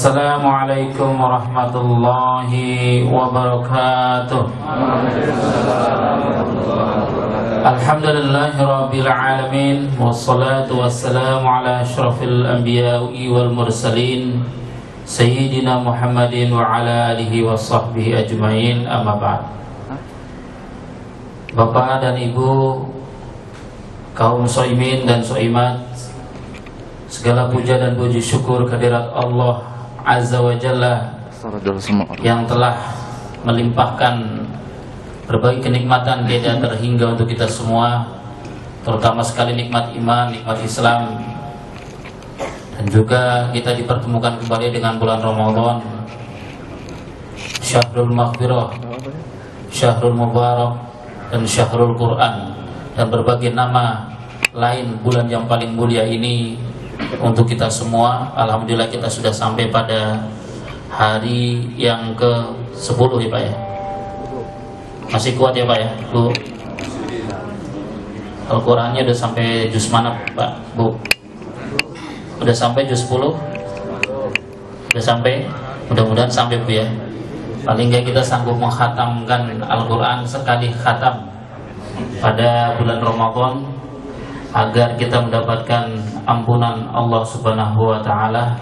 Assalamualaikum warahmatullahi wabarakatuh. Alhamdulillahirabbil alamin, wassalatu wassalamu ala asyrafil anbiya'i wal mursalin sayyidina Muhammadin wa ala alihi wa sahbihi ajmain, amma ba'd. Bapak dan Ibu, kaum shaimin dan shaimat, segala puja dan puji syukur kehadirat Allah Azza wa Jalla yang telah melimpahkan berbagai kenikmatan tidak terhingga untuk kita semua, terutama sekali nikmat iman, nikmat Islam, dan juga kita dipertemukan kembali dengan bulan Ramadan, Syahrul Maghfirah, Syahrul Mubarak, dan Syahrul Quran, dan berbagai nama lain bulan yang paling mulia ini untuk kita semua. Alhamdulillah kita sudah sampai pada hari yang ke-10 ya Pak ya. Masih kuat ya Pak ya, Bu? Al-Qurannya udah sampai juz mana Pak, Bu? Udah sampai juz 10? Udah sampai? Mudah-mudahan sampai Bu ya. Paling nggak kita sanggup mengkhatamkan Al-Quran sekali khatam pada bulan Ramadan, agar kita mendapatkan ampunan Allah Subhanahu wa Ta'ala,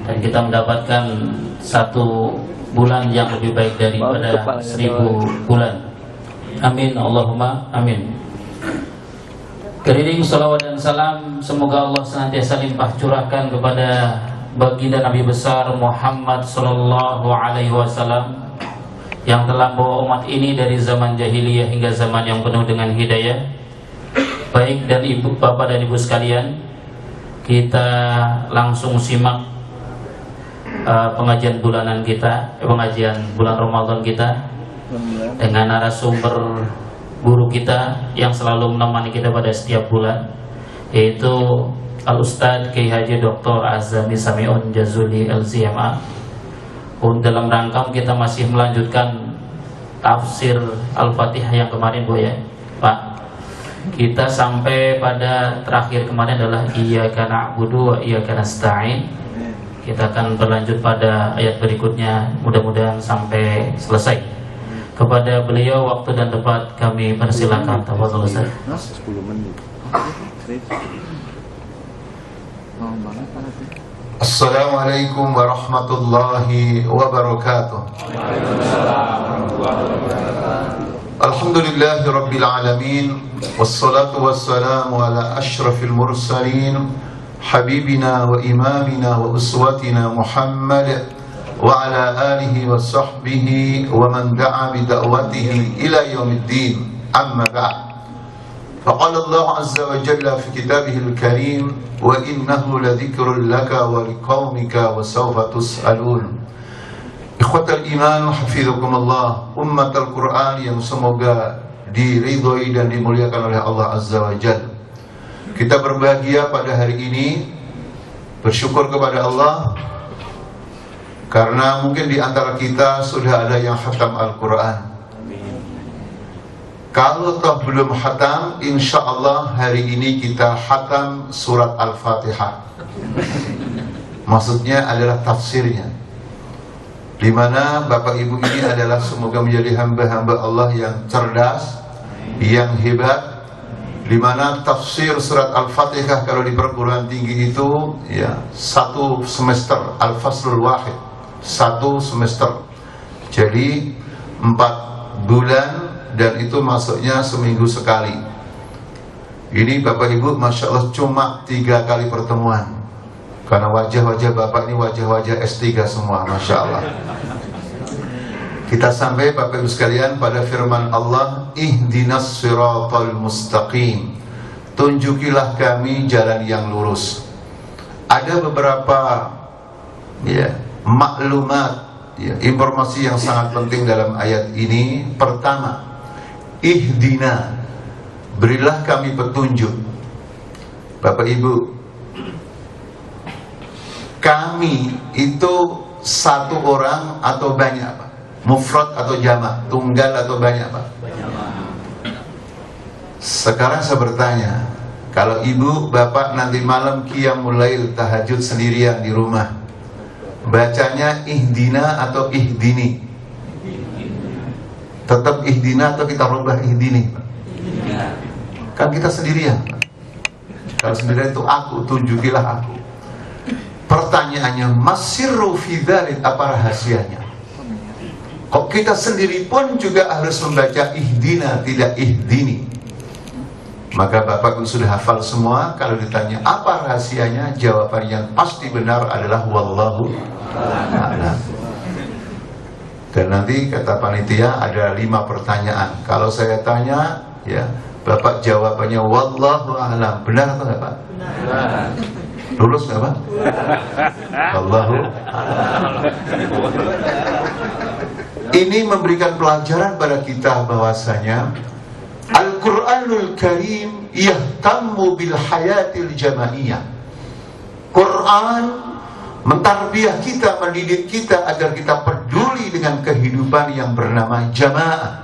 dan kita mendapatkan satu bulan yang lebih baik daripada 1000 bulan. Amin Allahumma amin. Keriring salawat dan salam semoga Allah senantiasa limpah curahkan kepada baginda Nabi besar Muhammad sallallahu alaihi wasallam yang telah membawa umat ini dari zaman jahiliyah hingga zaman yang penuh dengan hidayah. Baik dan ibu, bapak dan ibu sekalian, kita langsung simak pengajian bulanan kita, pengajian bulan Ramadan kita dengan narasumber guru kita yang selalu menemani kita pada setiap bulan, yaitu Al-Ustadz Kiai Haji Dr. Azami Sami'un Jazuli LCMA. Dalam rangka kita masih melanjutkan tafsir Al-Fatihah yang kemarin Bu ya Pak. Kita sampai pada terakhir kemarin adalah iyyaka na'budu wa iyyaka nasta'in. Kita akan berlanjut pada ayat berikutnya, mudah-mudahan sampai selesai. Kepada beliau waktu dan tempat kami persilakan. Tafadhol Ustaz. 10 menit. Assalamualaikum warahmatullahi wabarakatuh. Alhamdulillahi rabbil alamin, wassalatu wassalamu ala ashrafil mursalin, habibina wa imamina wa uswatina Muhammad wa ala alihi wa sahbihi wa man da'a bi da'watihi ila yaumiddin, amma ba'd. Faqala Allah azza wa jalla fi kitabihil karim, wa innahu ladhikrun laka wa liqaumika wa sawfa tus'alun. Ikhwatal iman, hafizakumullah, ummatal Quran yang semoga diridhoi dan dimuliakan oleh Allah azza wa jalla. Kita berbahagia pada hari ini, bersyukur kepada Allah karena mungkin di antara kita sudah ada yang khatam Al-Quran. Kalau toh belum khatam, insya Allah hari ini kita khatam surat Al-Fatihah. Maksudnya adalah tafsirnya, di mana Bapak Ibu ini adalah semoga menjadi hamba-hamba Allah yang cerdas, yang hebat, di mana tafsir surat Al-Fatihah kalau di perguruan tinggi itu ya 1 semester, Al-Faslul Wahid, 1 semester. Jadi 4 bulan, dan itu masuknya seminggu sekali. Ini Bapak Ibu Masya Allah cuma 3 kali pertemuan, karena wajah-wajah Bapak ini wajah-wajah S3 semua, Masya Allah. Kita sampai Bapak Ibu sekalian pada firman Allah, ihdinas siratal mustaqim, tunjukilah kami jalan yang lurus. Ada beberapa maklumat, informasi yang sangat penting dalam ayat ini. Pertama, ihdina, berilah kami petunjuk. Bapak Ibu, kami itu satu orang atau banyak Pak? Mufrad atau jamak? Tunggal atau banyak Pak? Sekarang saya bertanya, kalau ibu bapak nanti malam qiyamul lail tahajud sendirian di rumah, bacanya ihdina atau ihdini? Tetap ihdina atau kita rubah ihdini? Kan kita sendirian. Kalau sendirian itu aku, tunjukilah aku. Pertanyaannya, masirru fi dzalik, apa rahasianya? Kok kita sendiri pun juga harus membaca ihdina, tidak ihdini? Maka Bapak sudah hafal semua. Kalau ditanya apa rahasianya, jawaban yang pasti benar adalah wallahu a'lam. Dan nanti kata panitia ada 5 pertanyaan. Kalau saya tanya, ya Bapak jawabannya wallahu a'lam, benar atau enggak Pak? Benar. Lulus enggak Pak? Wallahu a'lam. Ini memberikan pelajaran pada kita bahwasanya Al-Quranul Karim yahtammu bil hayatil jamaiyah. Quran mentarbiyah kita, mendidik kita agar kita peduli dengan kehidupan yang bernama jamaah.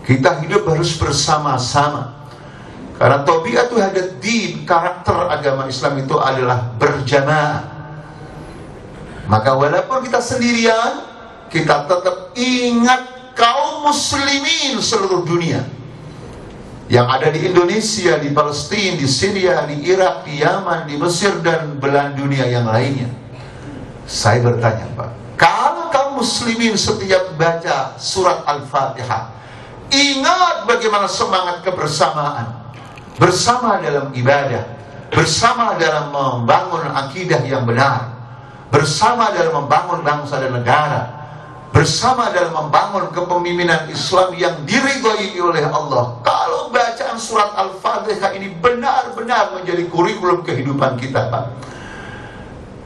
Kita hidup harus bersama-sama. Karena tabiatu hadad din, karakter agama Islam itu adalah berjamaah. Maka walaupun kita sendirian, kita tetap ingat kaum muslimin seluruh dunia yang ada di Indonesia, di Palestina, di Syria, di Irak, di Yaman, di Mesir, dan belahan dunia yang lainnya. Saya bertanya Pak, kalau kaum muslimin setiap baca surat Al-Fatihah, ingat bagaimana semangat kebersamaan, bersama dalam ibadah, bersama dalam membangun akidah yang benar, bersama dalam membangun bangsa dan negara, bersama dalam membangun kepemimpinan Islam yang diridhai oleh Allah. Kalau bacaan surat Al-Fatihah ini benar-benar menjadi kurikulum kehidupan kita Pak.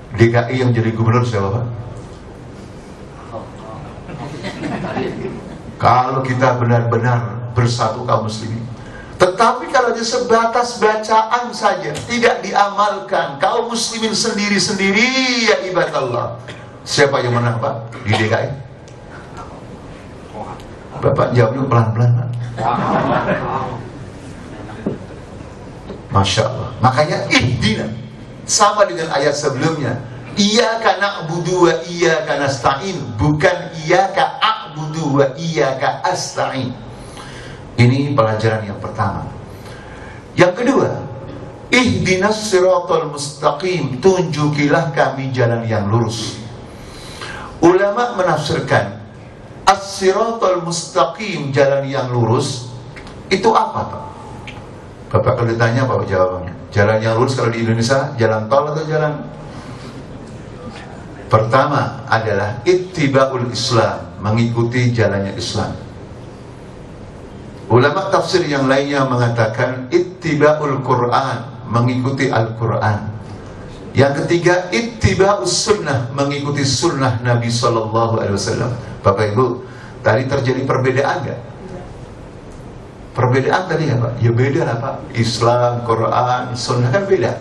DKI yang jadi gubernur siapa Pak? Kalau kita benar-benar bersatu kaum muslimin. Tetapi kalau di sebatas bacaan saja, tidak diamalkan, kaum muslimin sendiri-sendiri, ya ibadallah, siapa yang menang Pak di DKI? Bapak jawabnya pelan-pelan Pak. Masya Allah. Makanya ihdina sama dengan ayat sebelumnya, iyyaka na'budu wa iyyaka nasta'in, bukan iyyaka a'budu wa iyyaka asta'in. Ini pelajaran yang pertama. Yang kedua, ihdinas siratal mustaqim, tunjukilah kami jalan yang lurus. Ulama menafsirkan as-siratal mustaqim, jalan yang lurus, itu apa Pak? Bapak kalau ditanya apa jawabannya? Jalan yang lurus kalau di Indonesia, jalan tol atau jalan? Pertama adalah ittiba'ul Islam, mengikuti jalannya Islam. Ulama tafsir yang lainnya mengatakan ittiba'ul Quran, mengikuti Al-Quran. Yang ketiga ittiba'us sunnah, mengikuti sunnah Nabi SAW. Bapak Ibu, tadi terjadi perbedaan gak? Perbedaan tadi ya Pak? Ya beda lah Pak. Islam, Quran, sunnah kan beda.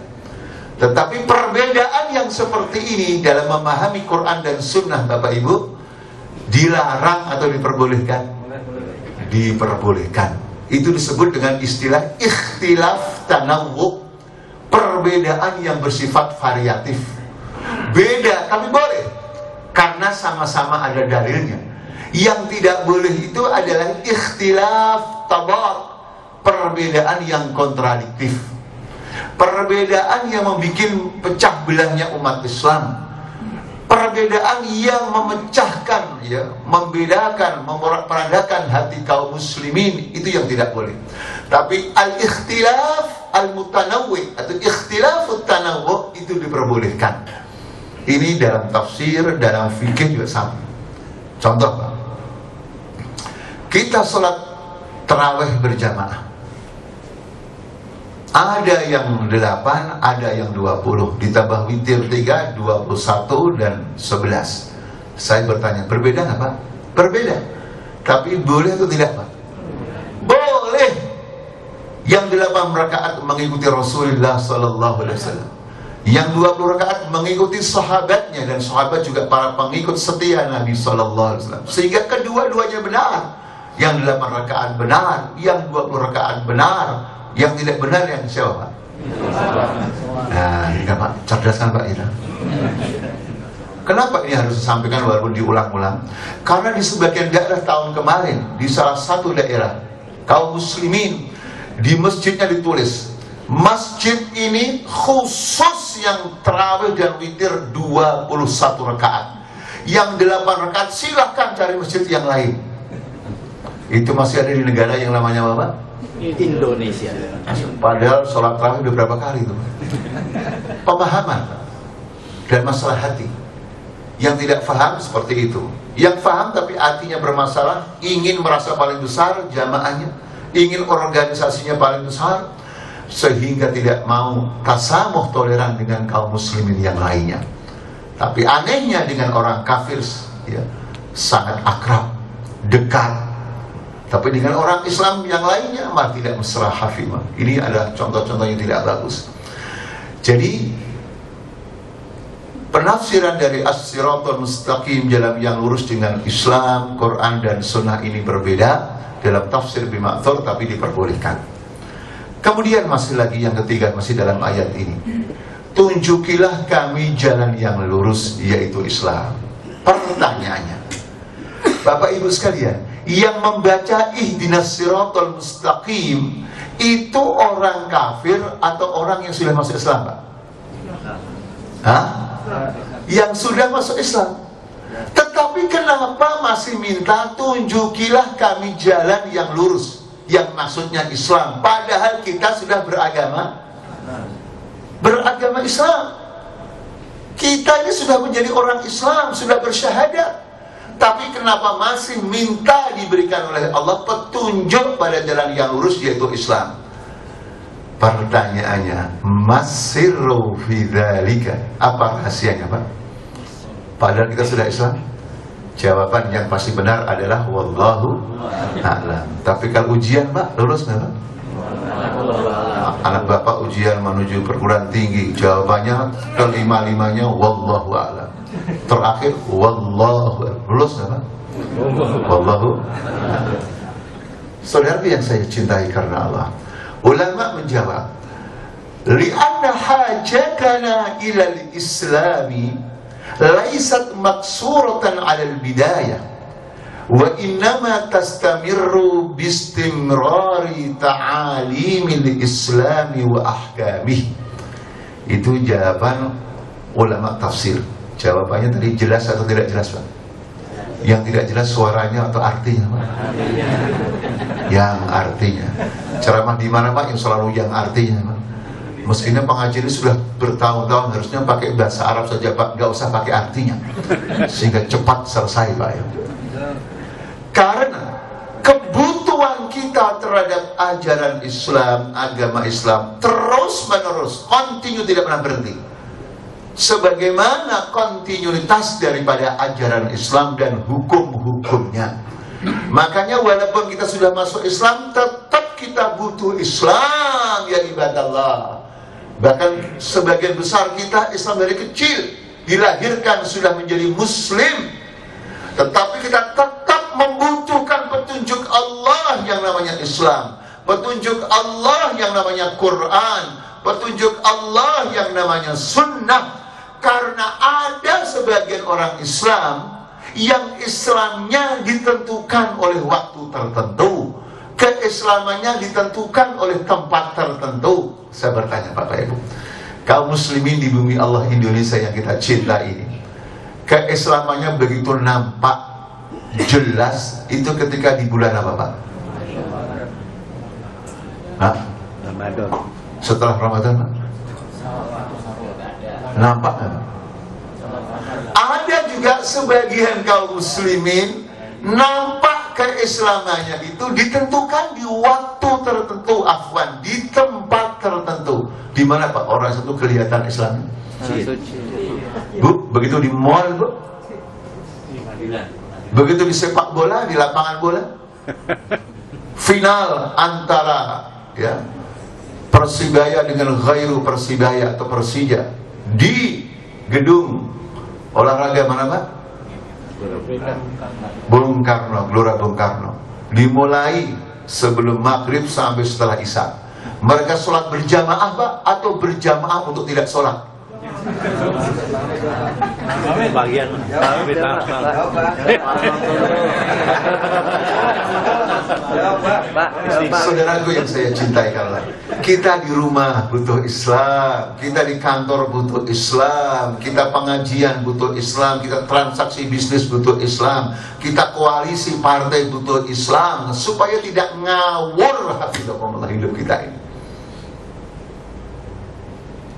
Tetapi perbedaan yang seperti ini dalam memahami Quran dan sunnah Bapak Ibu, dilarang atau diperbolehkan? Diperbolehkan. Itu disebut dengan istilah ikhtilaf tanawwu, perbedaan yang bersifat variatif. Beda tapi boleh, karena sama-sama ada dalilnya. Yang tidak boleh itu adalah ikhtilaf tabad, perbedaan yang kontradiktif, perbedaan yang membuat pecah belahnya umat Islam, perbedaan yang memecahkan, ya, membedakan, memorak-perandakan hati kaum muslimin, itu yang tidak boleh. Tapi al-ikhtilaf al-mutanawwi atau ikhtilafut tanawwu itu diperbolehkan. Ini dalam tafsir, dalam fikih juga sama. Contoh Pak, kita sholat tarawih berjamaah, ada yang 8, ada yang 20, ditambah witir 3, 21 dan 11. Saya bertanya, berbeda nggak Pak? Berbeda. Tapi boleh atau tidak Pak? Boleh. Yang 8 rakaat mengikuti Rasulullah SAW, yang 20 rakaat mengikuti sahabatnya, dan sahabat juga para pengikut setia Nabi SAW. Sehingga kedua-duanya benar. Yang 8 rakaat benar, yang 20 rakaat benar. Yang tidak benar yang siapa Pak? Nah, ini Pak, cerdas kan Pak kita. Kenapa ini harus disampaikan walaupun diulang-ulang? Karena di sebagian daerah tahun kemarin, di salah satu daerah kaum muslimin, di masjidnya ditulis, masjid ini khusus yang tarawih dan witir 21 rakaat. Yang 8 rakaat silahkan cari masjid yang lain. Itu masih ada di negara yang namanya apa? Indonesia. Padahal sholat tarawih udah berapa kali itu? Pemahaman dan masalah hati. Yang tidak paham seperti itu. Yang paham tapi hatinya bermasalah, ingin merasa paling besar jamaahnya, ingin organisasinya paling besar, sehingga tidak mau tasamuh, toleran dengan kaum muslimin yang lainnya. Tapi anehnya dengan orang kafir, ya, sangat akrab, dekat. Tapi dengan orang Islam yang lainnya malah tidak mesra hafimah. Ini adalah contoh-contoh yang tidak bagus. Jadi penafsiran dari as-siratal mustaqim, jalan yang lurus dengan Islam, Quran dan Sunnah ini berbeda dalam tafsir bima'thur, tapi diperbolehkan. Kemudian masih lagi yang ketiga, masih dalam ayat ini, tunjukilah kami jalan yang lurus, yaitu Islam. Pertanyaannya, Bapak Ibu sekalian, yang membaca ihdinas siratal mustaqim itu orang kafir atau orang yang sudah masuk Islam, Pak? Hah? Yang sudah masuk Islam. Tetapi kenapa masih minta tunjukilah kami jalan yang lurus, yang maksudnya Islam, padahal kita sudah beragama Islam. Kita ini sudah menjadi orang Islam, sudah bersyahadat. Tapi kenapa masih minta diberikan oleh Allah petunjuk pada jalan yang lurus, yaitu Islam? Pertanyaannya, masirru fi dzalika, apa rahasianya, Pak? Padahal kita sudah Islam. Jawaban yang pasti benar adalah wallahu a'lam. Tapi kalau ujian, Pak, lulus nggak, Pak? Anak Bapak ujian menuju perguruan tinggi, jawabannya kelima-limanya wallahu a'lam. Terakhir wallahu a'lam. Lulus nggak, Pak? Wallahu. Saudara yang saya cintai karena Allah, ulama menjawab, li'anna hajatana ilal islami laisat maksuratan 'alal bidayah wa innama tastamirru bistimrari ta'alimil islami wa ahkamih. Itu jawaban ulama tafsir. Jawabannya tadi jelas atau tidak jelas, Pak? Yang tidak jelas suaranya atau artinya, Pak? Yang artinya. Ceramah di mana, Pak, yang selalu yang artinya, Pak? Mestinya pengajian ini sudah bertahun-tahun harusnya pakai bahasa Arab saja, Pak, nggak usah pakai artinya, sehingga cepat selesai, Pak, ya. Karena kebutuhan kita terhadap ajaran Islam, agama Islam terus menerus, kontinu, tidak pernah berhenti. Sebagaimana kontinuitas daripada ajaran Islam dan hukum-hukumnya. Makanya walaupun kita sudah masuk Islam, tetap kita butuh Islam, ya ibadallah. Bahkan sebagian besar kita Islam dari kecil, dilahirkan sudah menjadi Muslim. Tetapi kita tetap membutuhkan petunjuk Allah yang namanya Islam, petunjuk Allah yang namanya Quran, petunjuk Allah yang namanya Sunnah. Karena ada sebagian orang Islam yang Islamnya ditentukan oleh waktu tertentu, keislamannya ditentukan oleh tempat tertentu. Saya bertanya, Bapak Ibu, kaum muslimin di bumi Allah Indonesia yang kita cinta ini, keislamannya begitu nampak jelas itu ketika di bulan apa, Pak? Hah? Ramadan. Setelah Ramadan, Pak? Nampak kan? Ada juga sebagian kaum muslimin nampak keislamannya itu ditentukan di waktu tertentu, afwan, di tempat tertentu. Di mana, Pak, orang itu kelihatan Islamnya? Bu, begitu di mall, Bu? Begitu di sepak bola, di lapangan bola? Final antara, ya, Persibaya dengan Ghairu Persibaya atau Persija di gedung olahraga mana, Pak? Bung Karno, Gelora Bung Karno. Dimulai sebelum maghrib sampai setelah isya. Mereka sholat berjamaah, Pak, atau berjamaah untuk tidak sholat? Bagian Saudaraku yang saya cintai Allah, kita di rumah butuh Islam, kita di kantor butuh Islam, kita pengajian butuh Islam, kita transaksi bisnis butuh Islam, kita koalisi partai butuh Islam, supaya tidak ngawur hafizahumullah hidup kita ini.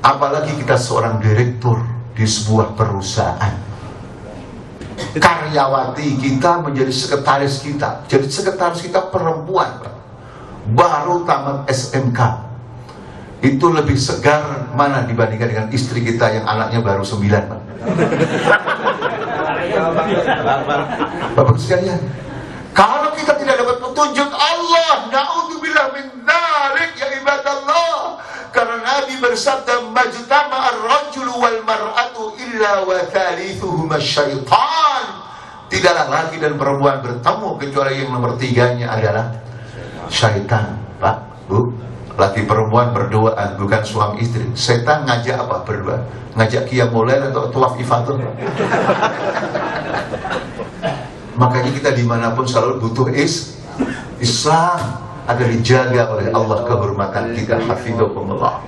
Apalagi kita seorang direktur di sebuah perusahaan, karyawati kita menjadi sekretaris kita, jadi sekretaris kita perempuan, baru tamat SMK. Itu lebih segar mana dibandingkan dengan istri kita yang anaknya baru 9, Pak. Bapak sekalian, kalau kita tidak dapat petunjuk Allah, na'udzubillah min dzalik ya ibadallah. Karena Nabi bersabda, majtama ar-rajulu wal mar'atu illa wa thalithuhuma syaitan. Tidaklah laki dan perempuan bertemu kecuali yang nomor tiganya adalah syaitan. Pak, Bu, laki perempuan berduaan, bukan suami istri. Setan ngajak apa berdua? Ngajak qiyamul lail atau tawaf ifadah? Makanya kita dimanapun selalu butuh Islam agar dijaga oleh Allah kehormatan kita. Hafizahumullah.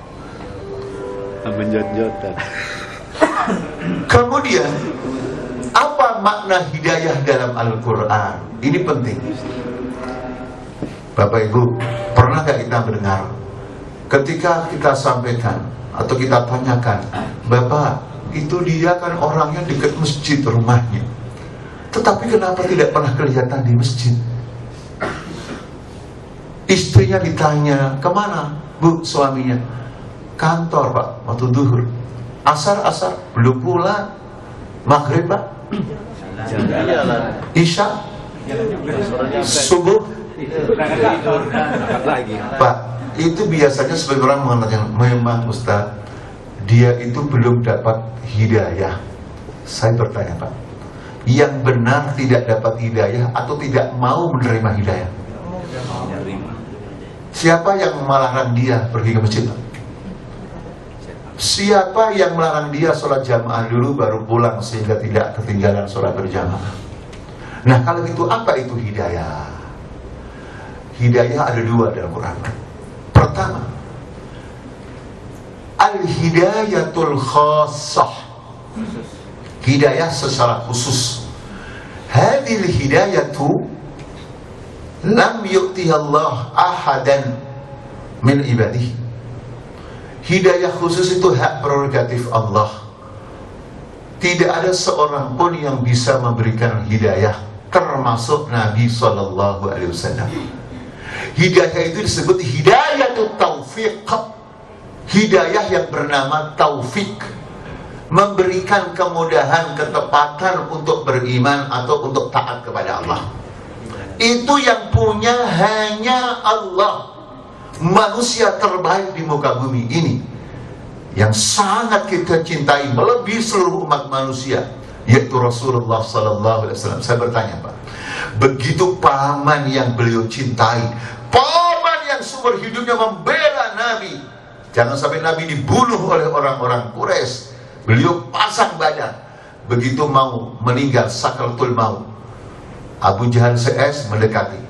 menjot-jotan. Kemudian apa makna hidayah dalam Al-Quran? Ini penting. Bapak Ibu, pernah gak kita mendengar ketika kita sampaikan atau kita tanyakan, Bapak, itu dia kan orangnya dekat masjid rumahnya, tetapi kenapa tidak pernah kelihatan di masjid? Istrinya ditanya, kemana Bu suaminya? Kantor Pak, waktu duhur. Asar belum pulang. Maghrib Pak, Isya, subuh Pak. Itu biasanya sebagian orang mengatakan, memang Ustaz, dia itu belum dapat hidayah. Saya bertanya Pak, yang benar tidak dapat hidayah atau tidak mau menerima hidayah? Siapa yang melarang dia pergi ke masjid? Siapa yang melarang dia sholat jamaah dulu baru pulang sehingga tidak ketinggalan sholat berjamaah? Nah kalau gitu apa itu hidayah? Hidayah ada dua dalam Quran. Pertama, al-hidayatul khassah, hidayah secara khusus. Hadil hidayatu lam yu'tihallah ahadan min ibadihi. Hidayah khusus itu hak prerogatif Allah. Tidak ada seorang pun yang bisa memberikan hidayah, termasuk Nabi SAW. Hidayah itu disebut hidayatul taufiq. Hidayah yang bernama taufik, memberikan kemudahan, ketepatan untuk beriman atau untuk taat kepada Allah. Itu yang punya hanya Allah. Manusia terbaik di muka bumi ini yang sangat kita cintai melebihi seluruh umat manusia, yaitu Rasulullah SAW. Saya bertanya Pak, begitu paman yang beliau cintai, paman yang seumur hidupnya membela Nabi, jangan sampai Nabi dibunuh oleh orang-orang Quraisy, beliau pasang badan. Begitu mau meninggal sakaratul maut, Abu Jahal CS mendekati,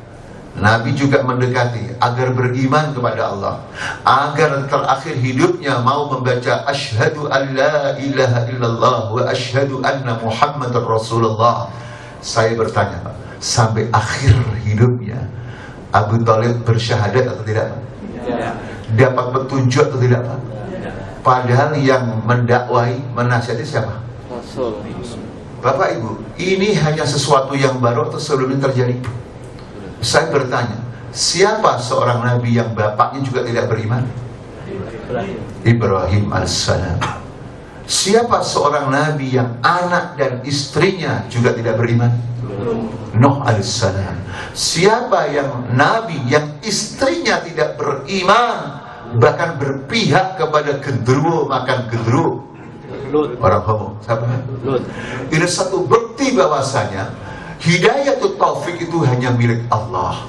Nabi juga mendekati agar beriman kepada Allah, agar terakhir hidupnya mau membaca asyhadu an la ilaha illallah wa asyhadu anna Muhammadar Rasulullah. Saya bertanya Pak, sampai akhir hidupnya Abu Thalib bersyahadat atau tidak Pak? Dapat petunjuk atau tidak Pak? Padahal yang mendakwai, menasihati siapa? Bapak Ibu, ini hanya sesuatu yang baru atau sebelumnya terjadi? Saya bertanya, siapa seorang nabi yang bapaknya juga tidak beriman? Ibrahim alaihissalam. Siapa seorang nabi yang anak dan istrinya juga tidak beriman? Nuh alaihissalam. Siapa yang nabi yang istrinya tidak beriman, bahkan berpihak kepada genderuwo makan genderuwo? Orang homo. Siapa? Ini satu bukti bahwasanya hidayatul taufik itu hanya milik Allah.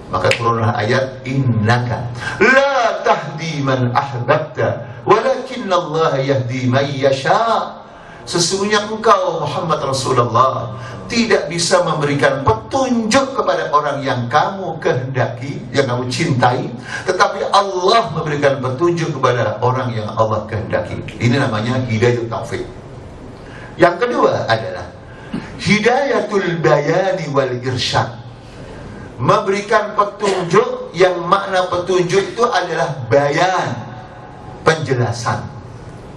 Maka turunlah ayat, innaka la tahdi man ahbabta walakin Walakinallaha yahdi man yasha. Sesungguhnya engkau Muhammad Rasulullah tidak bisa memberikan petunjuk kepada orang yang kamu kehendaki, yang kamu cintai, tetapi Allah memberikan petunjuk kepada orang yang Allah kehendaki. Ini namanya hidayah taufik. Yang kedua adalah hidayatul bayani wal irsyad. Memberikan petunjuk yang makna petunjuk itu adalah bayan, penjelasan,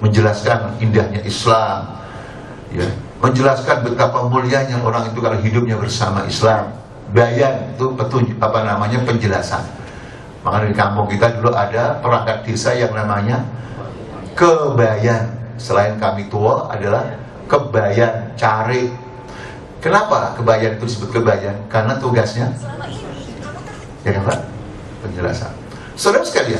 menjelaskan indahnya Islam, ya, menjelaskan betapa mulianya orang itu kalau hidupnya bersama Islam. Bayan itu petunjuk, penjelasan. Maka di kampung kita dulu ada perangkat desa yang namanya kebayan. Selain kami tua adalah kebayan cari. Kenapa kebayan itu disebut kebayan? Karena tugasnya, ya kan Pak? Penjelasan. Saudara sekalian,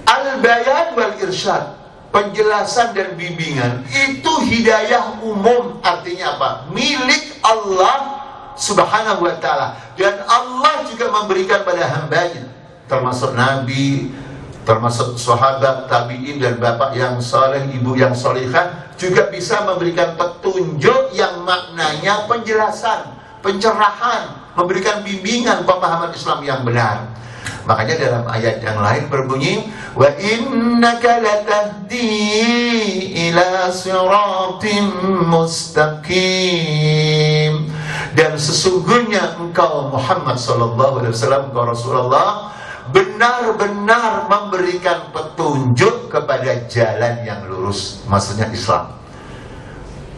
al-bayan wal irsyad, penjelasan dan bimbingan itu hidayah umum. Artinya apa? Milik Allah Subhanahu wa ta'ala. Dan Allah juga memberikan pada hambanya, termasuk Nabi, termasuk sahabat, tabi'in, dan bapak yang saleh, ibu yang salihah, juga bisa memberikan petunjuk yang maknanya penjelasan, pencerahan, memberikan bimbingan pemahaman Islam yang benar. Makanya dalam ayat yang lain berbunyi, wa innaka latahdi ila siratim mustaqim. Dan sesungguhnya engkau Muhammad sallallahu alaihi wasallam, engkau Rasulullah, benar-benar memberikan petunjuk kepada jalan yang lurus, maksudnya Islam.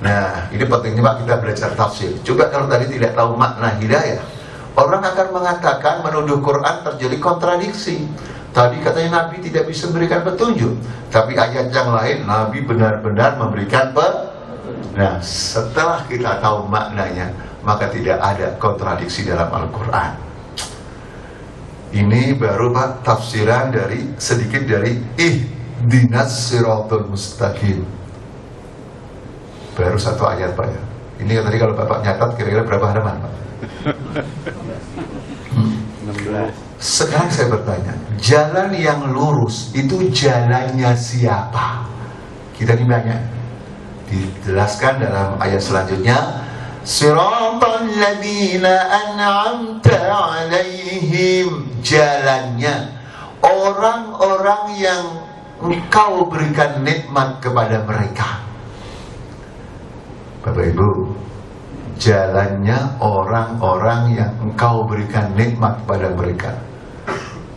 Nah, ini pentingnya Pak kita belajar tafsir. Coba kalau tadi tidak tahu makna hidayah, orang akan mengatakan menuduh Quran terjadi kontradiksi. Tadi katanya Nabi tidak bisa memberikan petunjuk, tapi ayat yang lain Nabi benar-benar memberikan Nah, setelah kita tahu maknanya, maka tidak ada kontradiksi dalam Al-Quran. Ini baru Pak tafsiran dari sedikit dari ihdinas siratal mustaqim. Baru satu ayat Pak ya. Ini tadi kalau Bapak nyatat kira-kira berapa halaman Pak? 16. Sekarang saya bertanya, jalan yang lurus itu jalannya siapa? Kita ditanya. Dijelaskan dalam ayat selanjutnya, siratal ladzina an'amta 'alaihim, jalannya orang-orang yang engkau berikan nikmat kepada mereka. Bapak Ibu, jalannya orang-orang yang engkau berikan nikmat kepada mereka.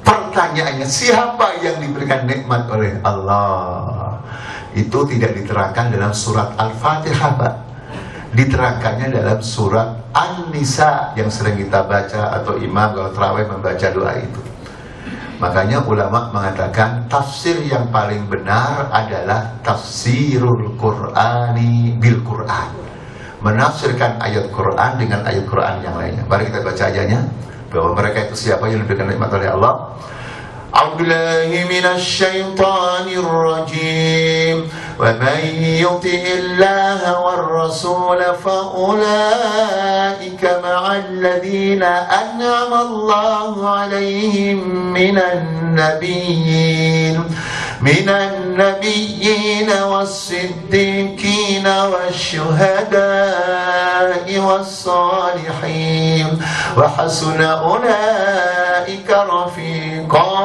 Pertanyaannya, siapa yang diberikan nikmat oleh Allah? Itu tidak diterangkan dalam surat Al-Fatihah Pak. Diterangkannya dalam surat An-Nisa yang sering kita baca, atau imam kalau tarawih membaca doa itu. Makanya ulama mengatakan tafsir yang paling benar adalah tafsirul Qur'ani bil Qur'an, menafsirkan ayat Quran dengan ayat Quran yang lainnya. Mari kita baca ayatnya, bahwa mereka itu siapa yang diberikan nikmat oleh Allah. A'udzubillahi minasyaitonir rajim. Wa man yuti'illaha war rasul fa ulaika ma'al ladzina an'ama Allahu 'alaihim minan nabiyyin was-siddiqin wasyuhada'i was-salihin wa hasuna ulaika rafiqa.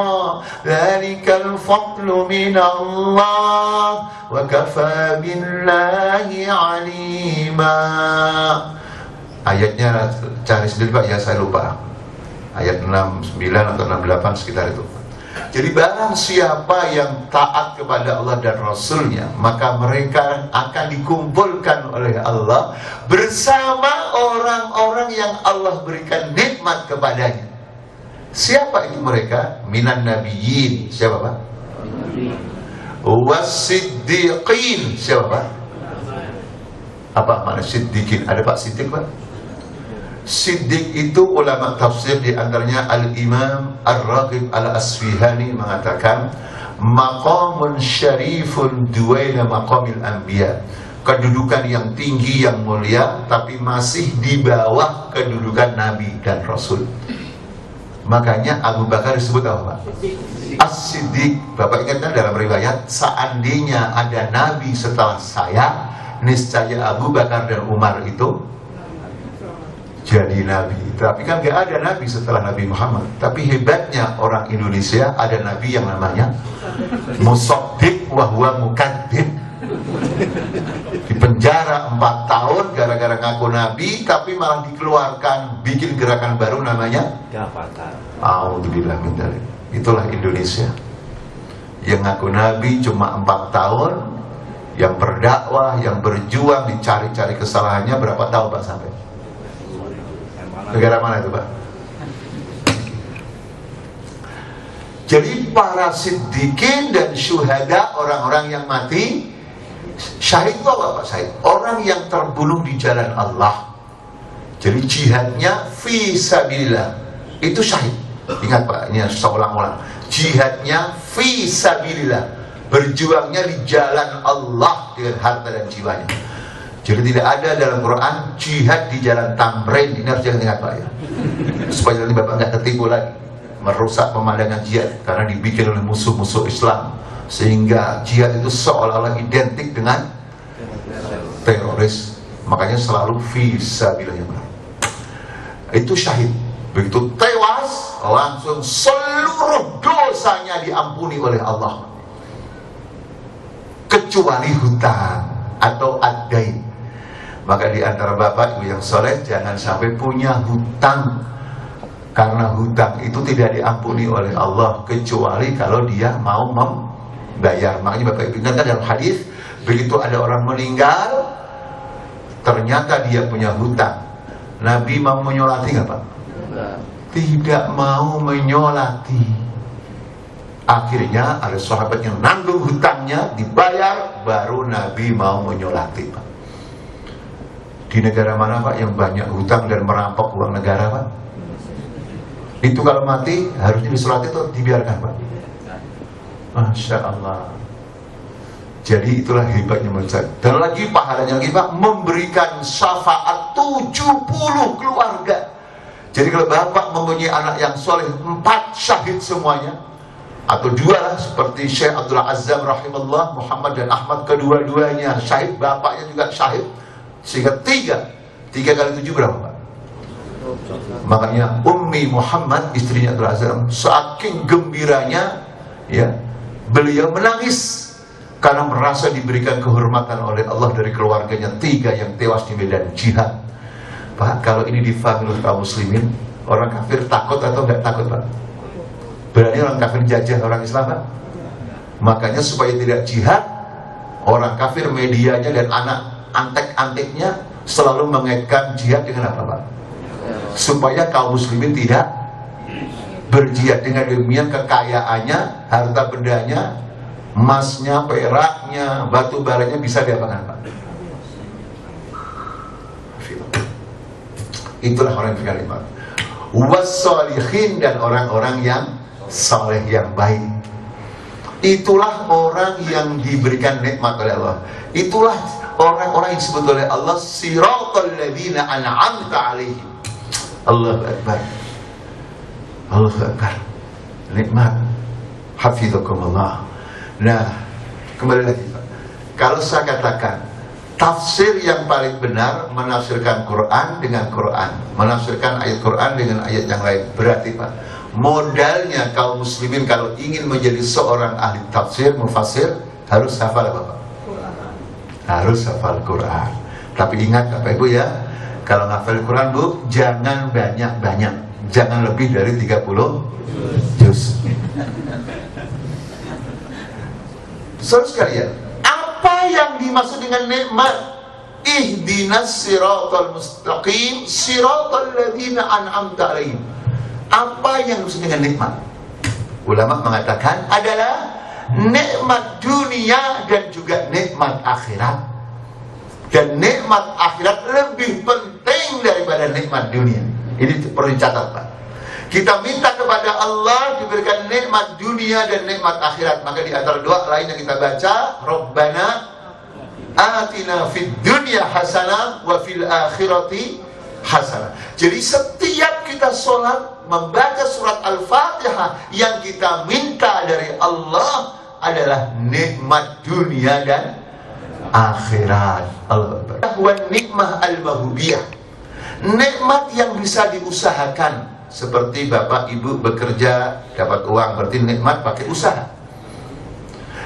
Dzalikal fadlu minallah wa kafa billahi alima. Ayatnya cari sendiri Pak ya, saya lupa. Ayat 69 atau 68 sekitar itu. Jadi barang siapa yang taat kepada Allah dan Rasulnya, maka mereka akan dikumpulkan oleh Allah bersama orang-orang yang Allah berikan nikmat kepadanya. Siapa itu mereka? Minan nabiyyin. Siapa Pak? Was-siddiqin. Siapa Pak? Apa makna siddiqin? Ada Pak Siddiq Pak? Siddiq itu ulama tafsir, di antaranya Al-Imam Ar-Raghib Al-Asfihani mengatakan maqamun syarifun duwaina maqamil anbiya, kedudukan yang tinggi yang mulia tapi masih di bawah kedudukan Nabi dan Rasul. Makanya Abu Bakar disebut apa Pak? As-Siddiq. Bapak ingat kan dalam riwayat, seandainya ada nabi setelah saya, niscaya Abu Bakar dan Umar itu jadi nabi. Tapi kan gak ada nabi setelah Nabi Muhammad. Tapi hebatnya orang Indonesia, ada nabi yang namanya Musaddiq wa huwa mukadzib. Di penjara 4 tahun gara-gara ngaku nabi, tapi malah dikeluarkan, bikin gerakan baru namanya Gavatar. Alhamdulillah min dzalik. Itulah Indonesia. Yang ngaku nabi cuma 4 tahun, yang berdakwah, yang berjuang, dicari-cari kesalahannya berapa tahun Pak sampai? Negara mana itu Pak? Jadi para siddiqin dan syuhada, orang-orang yang mati syahid itu apa Pak? Syahid orang yang terbunuh di jalan Allah. Jadi jihadnya fi sabilillah, itu syahid. Ingat Pak, ini harus ulang-ulang. Jihadnya fi sabilillah, berjuangnya di jalan Allah dengan harta dan jiwanya. Jadi tidak ada dalam Quran jihad di jalan tamrin. Ini harus jangan ingat Pak ya, supaya nanti Bapak nggak tertipu lagi merusak pemandangan jihad karena dibikin oleh musuh-musuh Islam, sehingga jihad itu seolah-olah identik dengan teroris. Makanya selalu fisabilillah yang benar. Itu syahid. Begitu tewas, langsung seluruh dosanya diampuni oleh Allah, kecuali hutang atau ad-dain. Maka di antara bapak ibu yang soleh jangan sampai punya hutang, karena hutang itu tidak diampuni oleh Allah kecuali kalau dia mau membayar. Makanya bapak ibu ingat dalam hadis, begitu ada orang meninggal ternyata dia punya hutang, Nabi mau menyolati nggak Pak? Tidak mau menyolati. Akhirnya ada sahabat yang nanggung hutangnya, dibayar, baru Nabi mau menyolati Pak. Di negara mana Pak yang banyak hutang dan merampok uang negara Pak? Itu kalau mati harusnya disolati atau dibiarkan Pak? Masya Allah. Jadi itulah hebatnya manusia. Dan lagi pahalanya lagi Pak, memberikan syafaat 70 keluarga. Jadi kalau bapak mempunyai anak yang soleh 4 syahid semuanya, atau 2 lah, seperti Syekh Abdul Azzam rahimahullah, Muhammad dan Ahmad, kedua-duanya syahid, bapaknya juga syahid, sehingga 3 kali 7 berapa Pak? Makanya Ummi Muhammad, istrinya Abdul Azzam, saking gembiranya ya, beliau menangis karena merasa diberikan kehormatan oleh Allah dari keluarganya 3 yang tewas di medan jihad. Pak, kalau ini difahami oleh kaum muslimin, orang kafir takut atau enggak takut Pak? Berani orang kafir jajah orang Islam Pak? Makanya supaya tidak jihad, orang kafir medianya dan anak antek-anteknya selalu mengaitkan jihad dengan apa Pak? Supaya kaum muslimin tidak berjihad. Dengan demikian kekayaannya, harta bendanya, emasnya, peraknya, batu baranya bisa diapakan Pak? Itulah orang yang berkalimat wassalihin, dan orang-orang yang saleh yang baik. Itulah orang yang diberikan nikmat oleh Allah. Itulah orang-orang yang disebut oleh Allah siratal ladzina an'amta alaihim. Allahu akbar, Allahu akbar. Nikmat. Hafizakumullah. Nah, kembali lagi Pak, kalau saya katakan tafsir yang paling benar menafsirkan Quran dengan Quran, menafsirkan ayat Quran dengan ayat yang lain, berarti Pak, modalnya kaum muslimin kalau ingin menjadi seorang ahli tafsir, mufassir, harus hafal apa Pak? Harus hafal Quran. Tapi ingat Bapak Ibu ya, kalau hafal Quran Bu, jangan banyak-banyak, jangan lebih dari 30 juz. Saudara sekalian, apa yang dimaksud dengan nikmat? Ihdinas siratal mustaqim siratal ladzina an'amta alaihim. Apa yang dimaksud dengan nikmat? Ulama mengatakan adalah nikmat dunia dan juga nikmat akhirat. Dan nikmat akhirat lebih penting daripada nikmat dunia. Ini perlu dicatat Pak. Kita minta kepada Allah diberikan nikmat dunia dan nikmat akhirat. Maka di antara doa lain yang kita baca, Rabbana atina fid dunya hasanah wa fil akhirati hasanah. Jadi setiap kita sholat membaca surat Al-Fatihah, yang kita minta dari Allah adalah nikmat dunia dan akhirat. Wa nikmah al-mahubiyah, nikmat yang bisa diusahakan. Seperti bapak ibu bekerja dapat uang, berarti nikmat pakai usaha.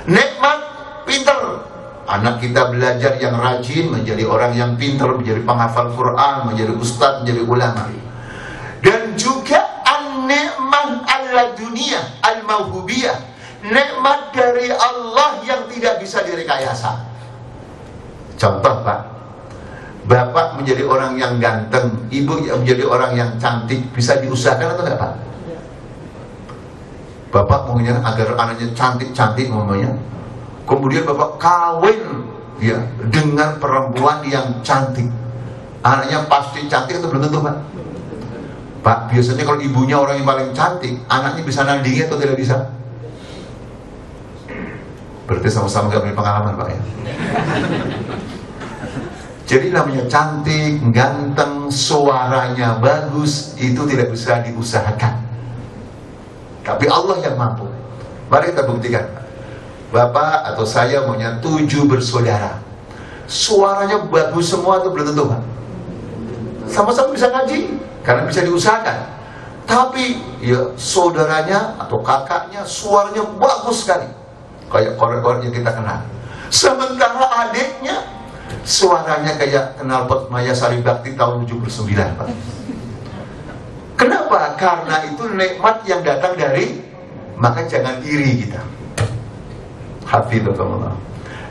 Nikmat pinter, anak kita belajar yang rajin, menjadi orang yang pinter, menjadi penghafal Quran, menjadi ustadz, menjadi ulama. Dan juga an-nikmah al-dunia al-mahubiyah, nikmat dari Allah yang tidak bisa direkayasa. Contoh Pak, bapak menjadi orang yang ganteng, ibu menjadi orang yang cantik, bisa diusahakan atau enggak Pak? Bapak maunya agar anaknya cantik-cantik maunya, kemudian bapak kawin ya dengan perempuan yang cantik, anaknya pasti cantik atau belum tentu Pak? Pak, biasanya kalau ibunya orang yang paling cantik, anaknya bisa nandingi atau tidak bisa? Berarti sama-sama gak punya pengalaman Pak ya. Jadi namanya cantik, ganteng, suaranya bagus, itu tidak bisa diusahakan, tapi Allah yang mampu. Mari kita buktikan. Bapak atau saya punya 7 bersaudara, suaranya bagus semua itu belum tentu Pak. Sama-sama bisa ngaji, karena bisa diusahakan. Tapi ya saudaranya atau kakaknya suaranya bagus sekali, kayak korek-korek yang kita kenal. Sementara adiknya suaranya kayak knalpot Maya Sari Bakti tahun 79 Pak. Kenapa? Karena itu nikmat yang datang dari, maka jangan iri kita. Hafizatullah.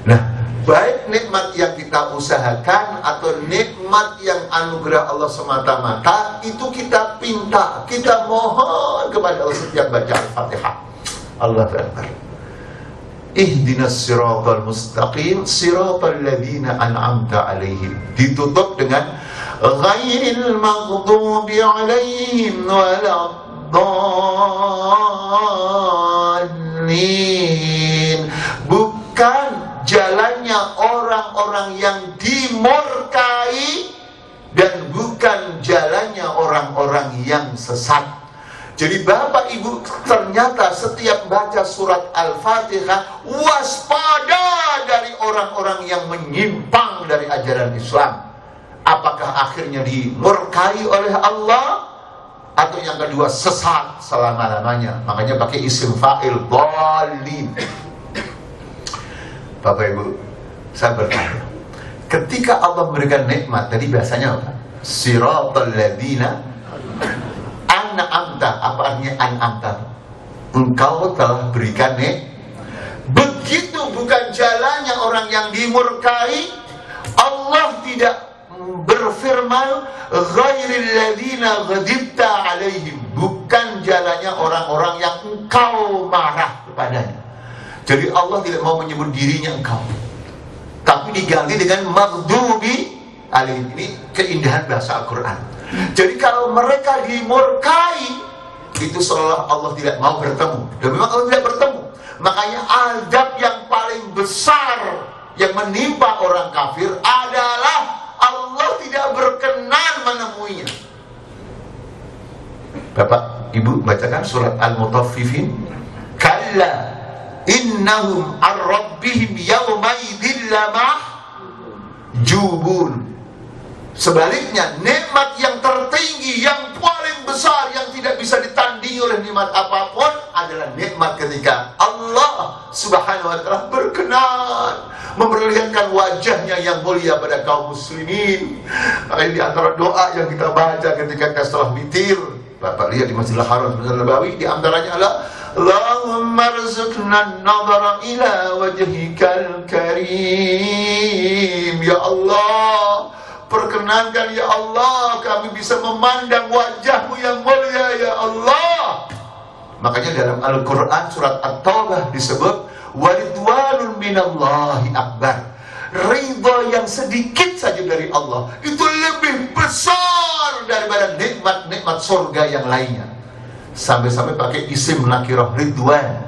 Nah, baik nikmat yang kita usahakan atau nikmat yang anugerah Allah semata-mata, itu kita pinta, kita mohon kepada Allah setiap baca Al-Fatihah. Allah Akbar. Ihdinas siratal mustaqim siratal ladzina an'amta alaihim. Ditutup dengan ghairil maghdubi alaihim waladdallin. Bukan jalannya orang-orang yang dimurkai dan bukan jalannya orang-orang yang sesat. Jadi Bapak Ibu, ternyata setiap baca surat Al-Fatihah, waspada dari orang-orang yang menyimpang dari ajaran Islam. Apakah akhirnya dimurkai oleh Allah, atau yang kedua sesat selama-lamanya. Makanya pakai isim fa'il, dhalin. Bapak Ibu, saya bertanya, ketika Allah memberikan nikmat, tadi bahasanya apa? Siratal ladzina an'amta. Apa artinya an'amta? Engkau telah berikan begitu bukan jalannya orang yang dimurkai. Allah tidak berfirman ghairil ladzina ghadibta alaihim, bukan jalannya orang-orang yang engkau marah kepadanya. Jadi Allah tidak mau menyebut dirinya engkau, tapi diganti dengan maghdubi alaihim. Ini keindahan bahasa Al-Quran. Jadi kalau mereka dimurkai, itu seolah Allah tidak mau bertemu. Dan memang Allah tidak bertemu. Makanya azab yang paling besar yang menimpa orang kafir adalah Allah tidak berkenan menemuinya. Bapak Ibu bacakan surat Al-Mutaffifin. Kalla innahum ar-rabbihim yawmaidhin lamahjubun. Sebaliknya, nikmat yang tertinggi, yang paling besar, yang tidak bisa ditandingi oleh nikmat apapun adalah nikmat ketika Allah Subhanahu wa ta'ala berkenan memperlihatkan wajahnya yang mulia pada kaum muslimin. Makanya di antara doa yang kita baca ketika kita setelah witir, Bapak lihat di Masjidil Haram, Masjidil Nabawi, di antaranya adalah Allahumma rzuqna an-nadhara ila wajhikal karim. Ya Allah, perkenankan ya Allah kami bisa memandang wajahmu yang mulia ya Allah. Makanya dalam Al-Quran surat At-Taubah disebut waridwanun minallahi akbar. Ridha yang sedikit saja dari Allah itu lebih besar daripada nikmat-nikmat surga yang lainnya. Sampai-sampai pakai isim nakirah ridwan.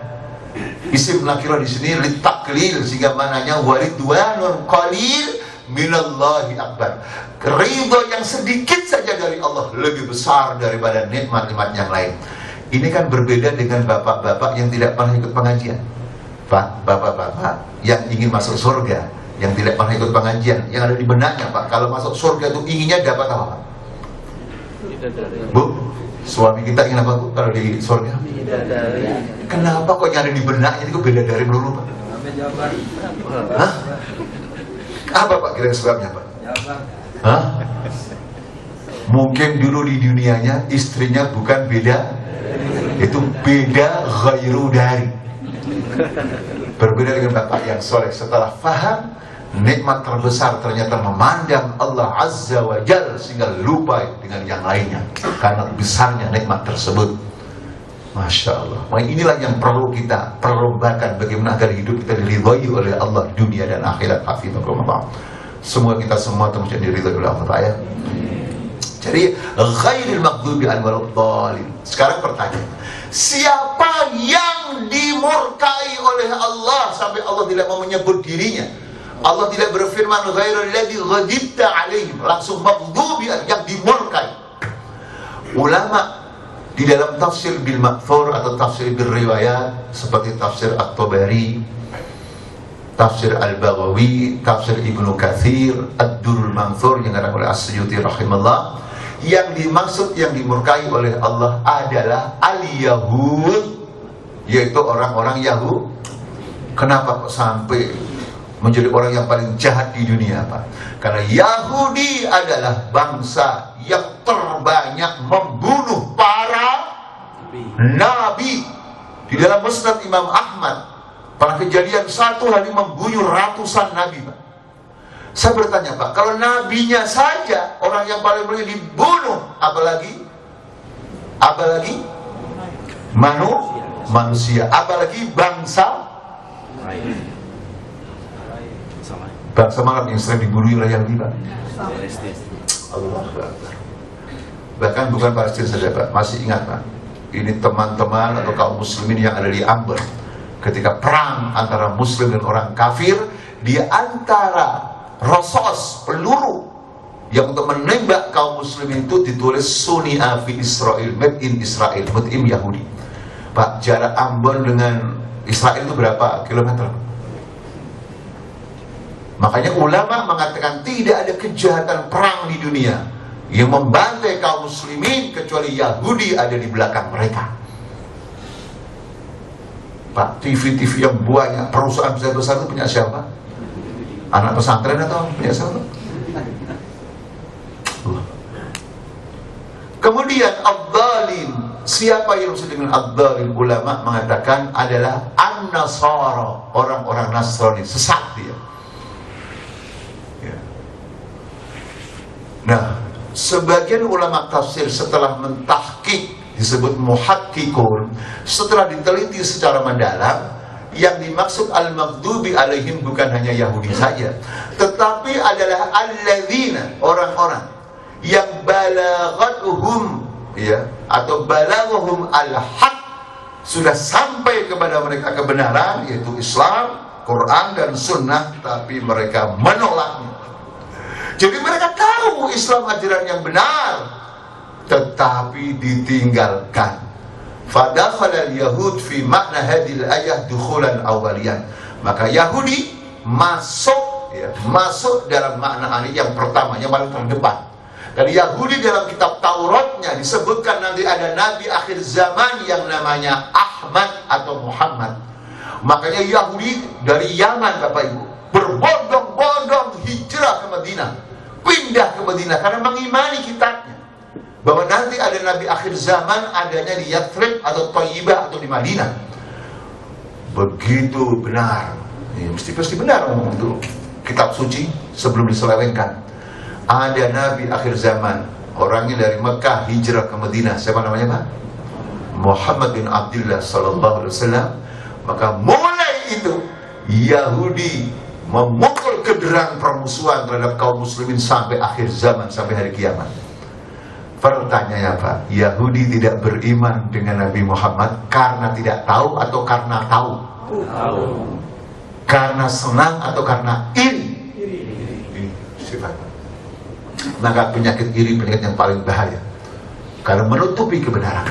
Isim nakirah di sini litaklil, sehingga mananya waridwanun qalil minallahi akbar. Ridho yang sedikit saja dari Allah lebih besar daripada nikmat-nikmat yang lain. Ini kan berbeda dengan bapak-bapak yang tidak pernah ikut pengajian. Pak, bapak-bapak yang ingin masuk surga, yang tidak pernah ikut pengajian, yang ada di benaknya, Pak, kalau masuk surga itu inginnya dapat apa, Pak? Bu, suami kita ingin apa, Bu, kalau di surga? Kenapa kok yang ada di benaknya itu beda dari melulu, Pak? Hah? Apa, Pak, kira-kira sebabnya, Pak? Hah? Mungkin dulu di dunianya istrinya bukan beda, itu beda ghairu dari. Berbeda dengan bapak yang soleh, setelah faham nikmat terbesar ternyata memandang Allah Azza wa Jalla sehingga lupa dengan yang lainnya karena besarnya nikmat tersebut. Masya Allah. Nah, inilah yang perlu kita perlombakan, bagaimana agar hidup kita diridhoi oleh Allah dunia dan akhirat. Hafizakumullah. Semua kita semua termasuk diridhoi oleh Allah ya. Jadi ghairil maghdubi alaihim waladdallin. Sekarang pertanyaan, siapa yang dimurkai oleh Allah sampai Allah tidak mau menyebut dirinya? Allah tidak berfirman ghairil ladzi ghadibta alaihim, langsung maghdubi yang dimurkai. Ulama di dalam tafsir bil ma'thur atau tafsir bil riwayat seperti tafsir At-Tabari, tafsir Al-Baghawi, tafsir Ibnu Katsir, Ad-Durrul Manthur yang dikatakan oleh As-Suyuti rahimahullah, yang dimaksud yang dimurkai oleh Allah adalah al-Yahud, yaitu orang-orang Yahud. Kenapa kok sampai menjadi orang yang paling jahat di dunia, Pak? Karena Yahudi adalah bangsa yang terbanyak membunuh para nabi. Di dalam Musnad Imam Ahmad, pada kejadian satu hari membunuh ratusan nabi, Pak. Saya bertanya, Pak, kalau nabinya saja orang yang paling mulia dibunuh, apalagi manusia, apalagi bangsa mana yang sering dibunuh oleh Yahudi, Pak? Allah Akbar. Bahkan bukan Palestina saja, Pak. Masih ingat, Pak? Ini teman-teman atau kaum muslimin yang ada di Amber ketika perang antara muslim dan orang kafir, di antara rosos peluru yang untuk menembak kaum muslimin itu ditulis Suni'a fi Israel, made in Israel, mut'im Yahudi. Pak, jarak Ambon dengan Israel itu berapa kilometer? Makanya ulama mengatakan tidak ada kejahatan perang di dunia yang membantai kaum muslimin kecuali Yahudi ada di belakang mereka. Pak, TV-TV yang banyak, perusahaan besar-besar itu punya siapa? Anak pesantren atau punya siapa? Kemudian ad-dhalim, siapa yang maksud dengan ad-dhalim? Ulama mengatakan adalah an-nasara, orang-orang Nasrani, sesat dia. Nah, sebagian ulama tafsir setelah mentahqiq, disebut muhaqqiqun, setelah diteliti secara mendalam, yang dimaksud al-maghdubi alaihim bukan hanya Yahudi saja, tetapi adalah alladzina, orang-orang yang balagatuhum, ya, atau balaghum al-haq, sudah sampai kepada mereka kebenaran, yaitu Islam, Quran dan Sunnah, tapi mereka menolaknya. Jadi mereka tahu Islam ajaran yang benar, tetapi ditinggalkan. Fadakhala al-Yahud fi makna hadhil ayah dukhulan awaliyan. Maka Yahudi masuk, ya, masuk dalam makna ayat yang pertama, yang paling terdepan. Dan Yahudi dalam kitab Tauratnya disebutkan nanti ada nabi akhir zaman yang namanya Ahmad atau Muhammad. Makanya Yahudi dari Yaman, Bapak Ibu, berbondong-bondong hijrah ke Madinah, pindah ke Madinah karena mengimani kitabnya bahwa nanti ada nabi akhir zaman adanya di Yathrib atau Thayyibah atau di Madinah. Begitu benar, ya, mesti benar ngomong itu kitab suci sebelum diselewengkan. Ada nabi akhir zaman, orangnya dari Mekah hijrah ke Madinah. Siapa namanya, Pak? Muhammad bin Abdullah sallallahu alaihi wasallam. Maka mulai itu Yahudi memukul kederang permusuhan terhadap kaum muslimin sampai akhir zaman, sampai hari kiamat. Pertanyaannya, Pak, Yahudi tidak beriman dengan Nabi Muhammad karena tidak tahu atau karena tahu? Tahu. Karena senang atau karena iri? sifat. Maka penyakit iri penyakit yang paling bahaya karena menutupi kebenaran.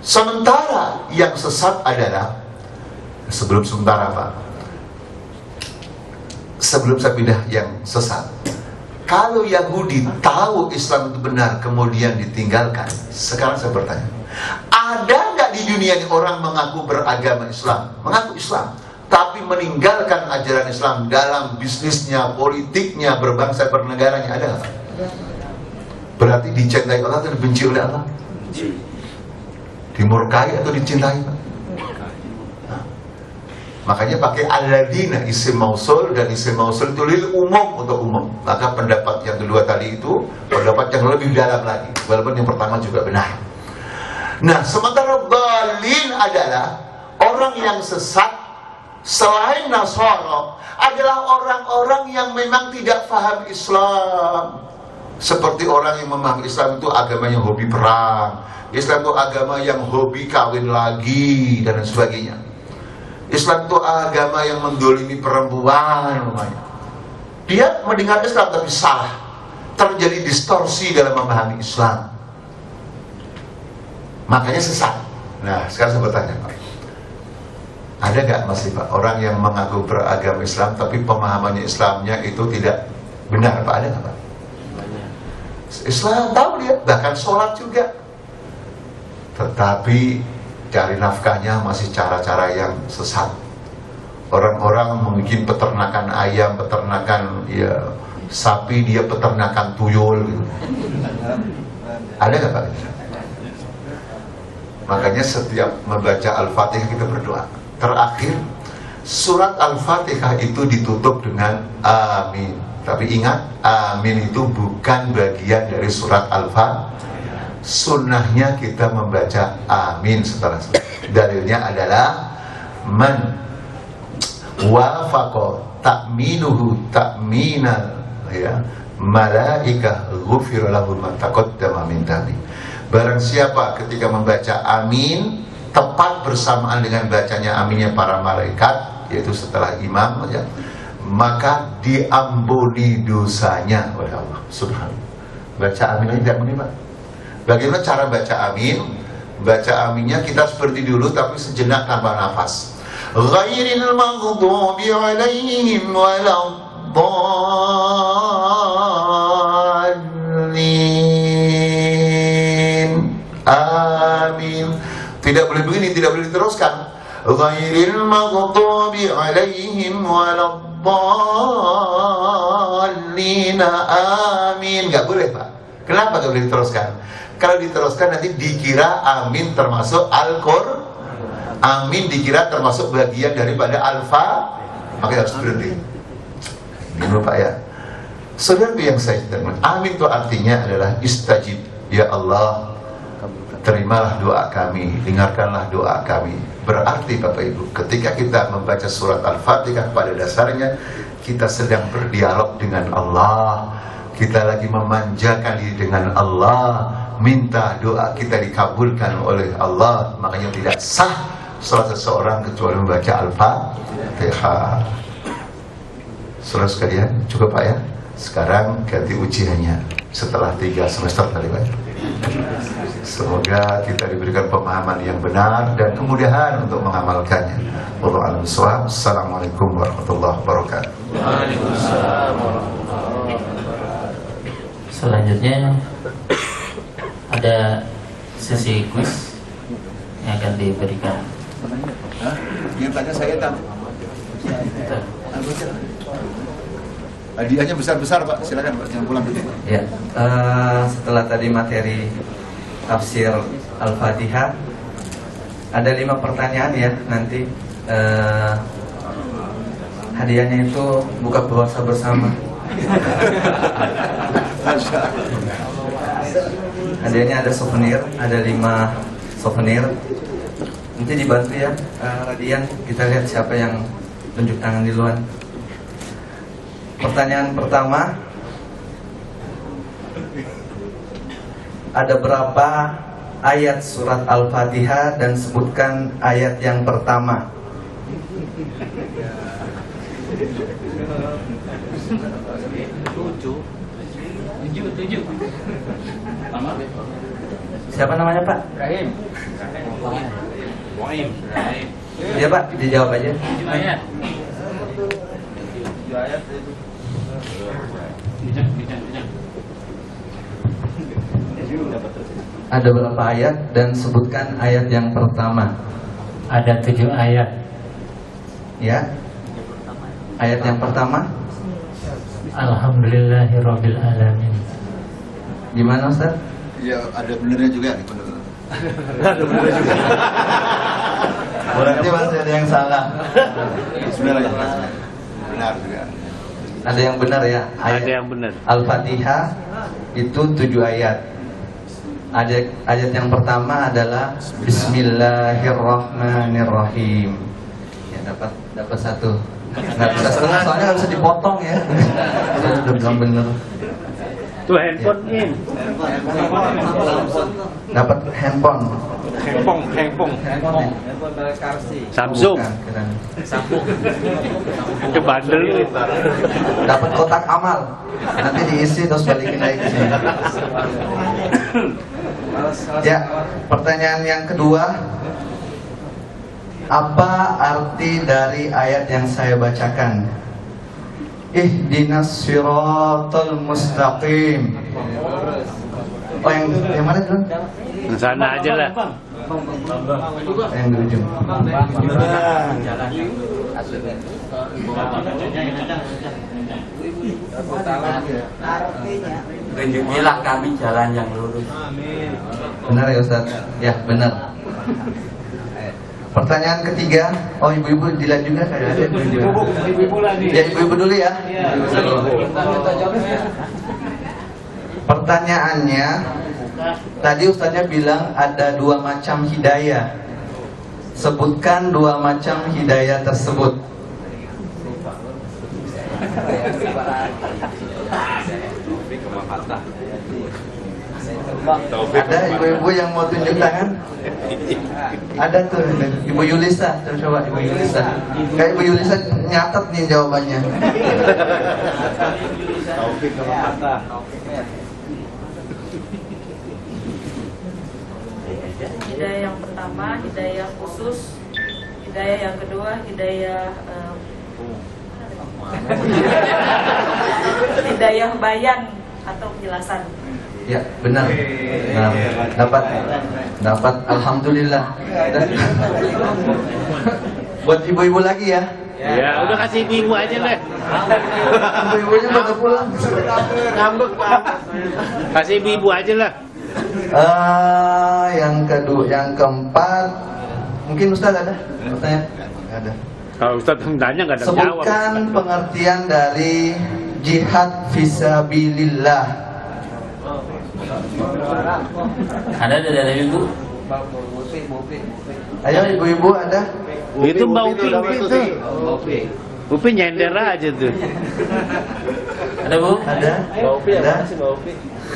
Sementara yang sesat adalah sebelum saya pindah yang sesat. Kalau Yahudi tahu Islam itu benar kemudian ditinggalkan, sekarang saya bertanya, ada nggak di dunia ini orang mengaku beragama Islam, mengaku Islam, tapi meninggalkan ajaran Islam dalam bisnisnya, politiknya, berbangsa, bernegaranya? Ada nggak? Berarti dicintai Allah atau dibenci oleh Allah? Dimurkai atau dicintai? Makanya pakai alladzina isim mausul, dan isim mausul itu lil umum, untuk umum. Maka pendapat yang kedua tadi itu pendapat yang lebih dalam lagi, walaupun yang pertama juga benar. Nah, sementara dhalin adalah orang yang sesat selain Nasara adalah orang-orang yang memang tidak paham Islam. Seperti orang yang memahami Islam itu agama yang hobi perang, Islam itu agama yang hobi kawin lagi, dan sebagainya. Islam itu agama yang mendolimi perempuan. Dia mendengar Islam tapi salah, terjadi distorsi dalam memahami Islam, makanya sesat. Nah, sekarang saya bertanya, Pak, ada gak masih Pak orang yang mengaku beragama Islam tapi pemahamannya Islamnya itu tidak benar, Pak? Ada gak, Pak? Islam tahu dia, bahkan sholat juga, tetapi cari nafkahnya masih cara-cara yang sesat. Orang-orang mungkin peternakan ayam, peternakan ya sapi, dia peternakan tuyul gitu. Ada nggak Pak? Makanya setiap membaca Al-Fatihah kita berdoa. Terakhir surat Al-Fatihah itu ditutup dengan amin. Tapi ingat, amin itu bukan bagian dari surat Al-Fatihah. Sunnahnya kita membaca amin setelah selesai. Dalilnya adalah man wafaqa ta'minuhu ta'minal ya malaikah ghufira lahu ma taqaddama min dhanbi. Barang siapa ketika membaca amin tepat bersamaan dengan bacanya aminnya para malaikat, yaitu setelah imam ya, maka diampuni dosanya oleh Allah Subhanahu. Baca amin tidak menimba. Bagaimana cara baca amin? Baca aminnya kita seperti dulu tapi sejenak tanpa nafas. Ghairil maghdubi alaihim waladdallin. Amin. Tidak boleh begini, tidak boleh diteruskan. Ghairil maghdubi alaihim waladdallin. Amin. Gak boleh Pak. Kenapa gak boleh diteruskan? Kalau diteruskan nanti dikira amin termasuk Al-Qur'an. Amin dikira termasuk bagian daripada Alfa. Maka harus berhenti. Ini Pak ya. Saudara yang saya cintakan, amin itu artinya adalah istajib. Ya Allah, terimalah doa kami, dengarkanlah doa kami. Berarti Bapak Ibu, ketika kita membaca surat Al-Fatihah pada dasarnya kita sedang berdialog dengan Allah. Kita lagi memanjakan diri dengan Allah, minta doa kita dikabulkan oleh Allah. Makanya tidak sah salah seseorang kecuali membaca Al-Fatihah. Saudara sekalian, cukup Pak ya. Sekarang ganti ujiannya setelah 3 semester tadi Pak. Semoga kita diberikan pemahaman yang benar dan kemudahan untuk mengamalkannya. Wallahu a'lam bishawab. Assalamualaikum warahmatullahi wabarakatuh. Waalaikumsalam warahmatullahi wabarakatuh. Selanjutnya ada sesi kuis yang akan diberikan. Yang tanya saya tak. Hadiahnya besar-besar Pak, silakan Pak, jangan pulang dulu. Ya, setelah tadi materi tafsir Al-Fatihah, ada 5 pertanyaan ya nanti. Hadiahnya itu buka puasa bersama. Hadiahnya ada souvenir, ada 5 souvenir. Nanti dibantu ya, Radian, kita lihat siapa yang tunjuk tangan di luar. Pertanyaan pertama, ada berapa ayat surat Al-Fatihah dan sebutkan ayat yang pertama. Tujuh. Siapa namanya Pak? Rahim. Iya Pak, dijawab aja. 7 ayat. Ada berapa ayat dan sebutkan ayat yang pertama. Ada 7 ayat. Ya. Ayat yang pertama. Alhamdulillahirabbil alamin. Gimana Ustaz? Ya ada benernya juga nih bener. Berarti masih ada yang salah. Bismillahirrahmanirrahim. Benar juga. Ada yang benar ya. Ada yang benar. Al-Fatihah itu 7 ayat. Ayat yang pertama adalah Bismillahirrahmanirrahim. Ya dapat satu. Nggak bisa setengah soalnya nggak bisa dipotong ya. Sudah bilang benar. Tuh handphone in. Dapat handphone. Handphone. Samsung. Bukan, Itu bandel lu. dapat kotak amal. Nanti diisi terus balikin lagi ke sini. Ya, pertanyaan yang kedua. Apa arti dari ayat yang saya bacakan? Ihdinas siratal mustaqim. Oh yang mana tuh? Di sana aja lah. Yang di ujung. Tunjukilah kami jalan yang lurus. Benar ya Ustaz? Ya benar. Pertanyaan ketiga. Oh ibu-ibu dilihat juga kayak ada ibu-ibu lagi. Ya ibu-ibu dulu ya. Pertanyaannya, tadi Ustaznya bilang ada 2 macam hidayah. Sebutkan 2 macam hidayah tersebut. Ada ibu-ibu yang mau tunjuk tangan? Ada tuh, Ibu Yulisa. Coba Ibu Yulisa. Kayak Ibu Yulisa nyatet nih jawabannya. Hidayah yang pertama, hidayah khusus. Hidayah yang kedua, hidayah hidayah bayan atau penjelasan. Ya benar. Nah, dapat alhamdulillah. Buat ibu-ibu lagi ya. Ya, udah kasih ibu aja lah. Ibu-ibunya pada pulang. Kasih ibu aja lah. Yang kedua, yang keempat, mungkin Ustaz ada pertanyaan? Nggak ada. Kalau Ustaz nanya nggak ada jawab. Sebutkan pengertian dari jihad fisabilillah. Ada dari ibu? Ayo ibu-ibu ada? Itu Mbak Upi itu. Upi nyender aja tuh. Ada bu? Ada? Ada?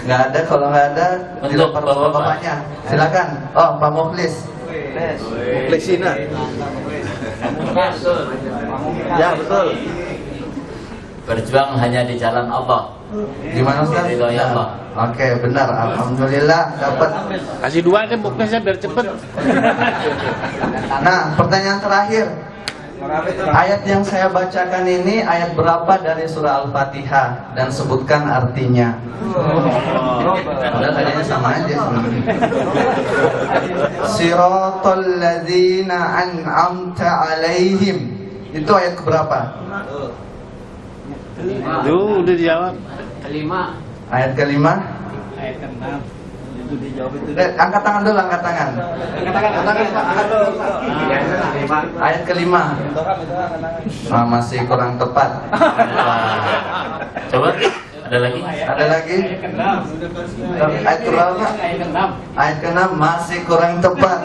Nggak ada, kalau nggak ada Untuk dilempar bapak-bapaknya. Silakan. Oh, Pak Mukhlis. Muklisina. Ya betul. Berjuang hanya di jalan Allah. Gimana Ustaz? Ridho ya Allah. Oke, benar. Alhamdulillah dapat. Kasih 2 deh bukannya biar cepet. Nah, pertanyaan terakhir. Ayat yang saya bacakan ini ayat berapa dari surah Al-Fatihah dan sebutkan artinya. Udah tadinya sama aja sebenarnya. Siratal ladzina an'amta alaihim. Itu ayat keberapa? Tuh udah dijawab. Ayat kelima. Angkat tangan dulu, angkat tangan. Ayat kelima. Masih kurang tepat. Coba, ada lagi? Ada lagi? Ayat berapa? Ayat ke-6 masih kurang tepat.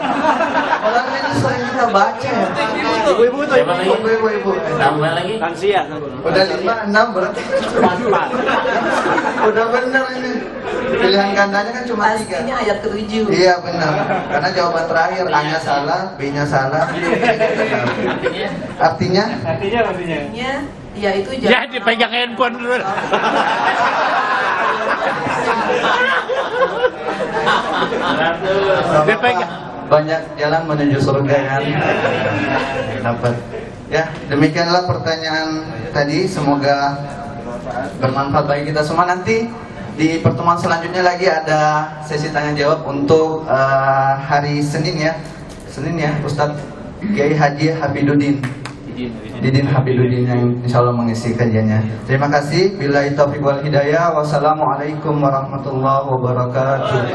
Orang ini sering kita baca ya. Ibu-ibu tuh. Coba lagi. Ibu-ibu. Tambah lagi? Udah 5, 6 berarti. Udah bener ini. pilihan gandanya kan cuma 3. Pastinya ayat ke-7. Iya benar. Karena jawaban terakhir A-nya salah, B-nya salah, C-nya benar. Artinya? Artinya ya itu Ya dipegang handphone dulu. Dipegang. Banyak jalan menuju surga kan. Dapat. Ya, demikianlah pertanyaan tadi. Semoga bermanfaat bagi kita semua. Nanti di pertemuan selanjutnya lagi ada sesi tanya jawab untuk hari Senin ya. Senin ya, Ustadz Kiai Haji Hafiduddin Didin Hafiduddin yang insya Allah mengisi kajiannya. Terima kasih. Billahi taufiq wal hidayah. Wassalamualaikum warahmatullahi wabarakatuh.